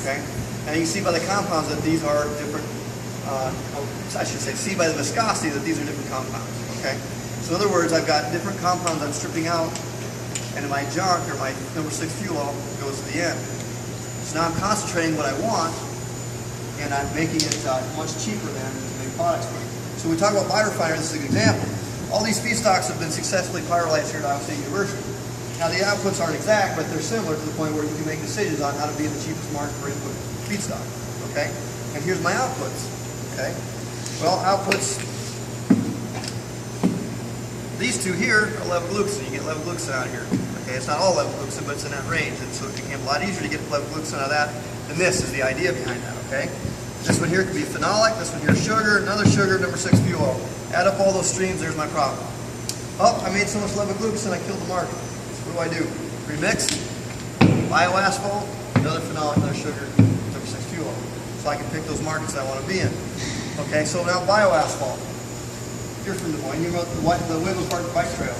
okay? And you can see by the compounds that these are different, I should say, see by the viscosity that these are different compounds, okay? So in other words, I've got different compounds I'm stripping out, and my junk, or my number 6 fuel oil, goes to the end. So now I'm concentrating what I want, and I'm making it much cheaper than to make products with. So we talk about biorefinery, this is an example. All these feedstocks have been successfully pyrolyzed here at Iowa State University. Now the outputs aren't exact, but they're similar to the point where you can make decisions on how to be in the cheapest market for input feedstock, okay? And here's my outputs, okay? Well, outputs, these two here are levoglukocin. You get levoglukocin out of here. Okay, it's not all levoglukocin, but it's in that range, and so it became a lot easier to get levoglukocin out of that. And this is the idea behind that. Okay, this one here could be phenolic. This one here is sugar. Another sugar. Number 6 fuel oil. Add up all those streams. There's my problem. Oh, I made so much levoglukocin, I killed the market. So what do? Remix, bioasphalt, another phenolic, another sugar, number 6 fuel oil. So I can pick those markets I want to be in. Okay, so now bioasphalt. You're from Des Moines, you wrote the Whitman Park Bike Trail.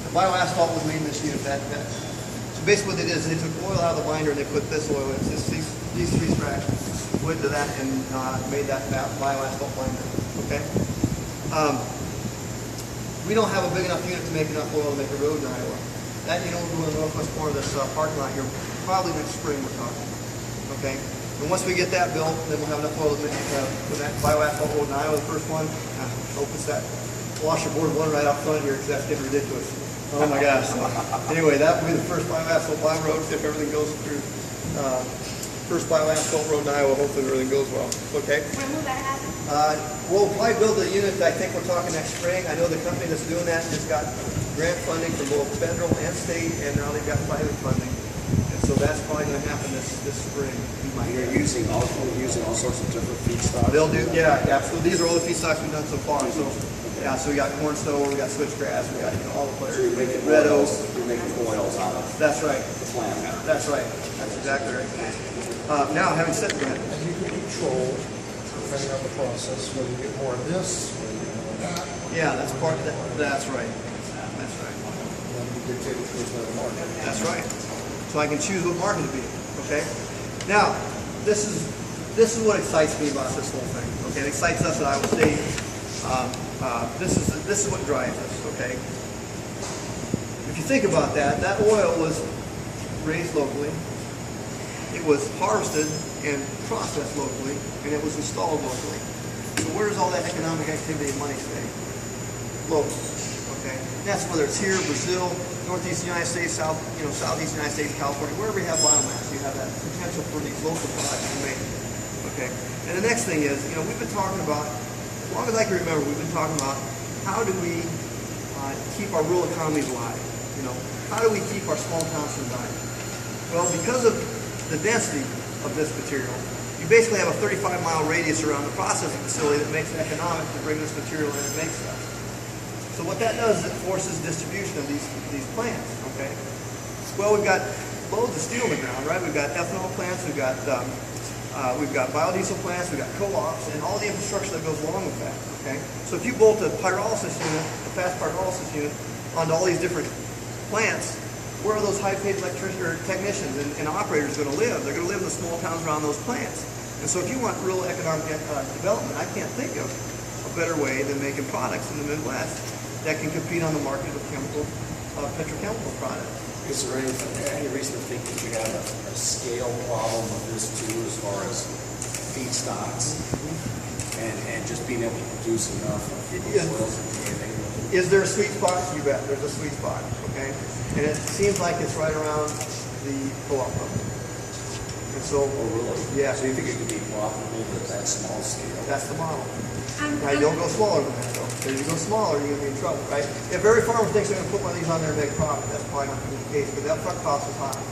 The bioasphalt was made in this unit. So basically what they did is they took oil out of the binder and they put this oil in. These 3 fractions went to that and made that bioasphalt binder. Okay? We don't have a big enough unit to make enough oil to make a road in Iowa. That unit will go in the northwest corner of this parking lot here, probably next spring we're talking. Okay? And once we get that built, then we'll have enough oil to make that bioasphalt road in Iowa, the first one. Hope it's that washerboard one right out front here because that's getting ridiculous. Oh my gosh. Anyway, that will be the first bioasphalt bottom road if everything goes through. First bioasphalt road in Iowa, hopefully everything goes well. Okay? When will that happen? We'll probably build a unit, I think we're talking next spring. I know the company that's doing that has got grant funding from both federal and state, and now they've got private funding. And so that's probably going to happen this spring. You're using all sorts of different feedstocks? They'll do, yeah, absolutely. These are all the feedstocks we've done so far. So, yeah, so we got corn stover, we got switchgrass, we got all the players. So you're making red oak. You're making oils out of That's right. the plant. That's right. That's exactly right. Now, having said that, And you can control, depending on the process, whether you get more of this, whether you get more of that. yeah, that's part of that. That's right. That's right. And then you dictate it towards the market. That's right. So I can choose what market to be in. Okay. Now, this is what excites me about this whole thing. Okay, it excites us at Iowa State. This is what drives us. Okay. If you think about that, that oil was raised locally. It was harvested and processed locally, and it was installed locally. So where does all that economic activity and money stay? Local. Okay. That's whether it's here, Brazil, Northeast United States, Southeast United States, California, wherever you have biomass, you have that potential for these local products to be made. Okay. And the next thing is, we've been talking about, as long as I can remember, we've been talking about how do we keep our rural economies alive? How do we keep our small towns from dying? Well, because of the density of this material, you basically have a 35-mile radius around the processing facility that makes it economic to bring this material in and make stuff. So what that does is it forces distribution of these plants. Okay. Well, we've got loads of steel in the ground, right? We've got ethanol plants, we've got biodiesel plants, we've got co-ops, and all the infrastructure that goes along with that. Okay. So if you bolt a pyrolysis unit, a fast pyrolysis unit, onto all these different plants, where are those high-paid technicians and operators going to live? They're going to live in the small towns around those plants. And so if you want real economic development, I can't think of a better way than making products in the Midwest that can compete on the market of petrochemical products. Is there any reason to think that you have a scale problem with this too, as far as feedstocks and just being able to produce enough of those oils and anything? Is there a sweet spot? You bet. There's a sweet spot. Okay, and it seems like it's right around the co-op level. And so, really? Yeah. So you think it could be profitable at that small scale? That's the model. Now, you don't go smaller than that, though. If you go smaller, you're going to be in trouble, right? If every farmer thinks they're going to put one of these on there and make profit, that's probably not going to be the case, but that upfront cost is high.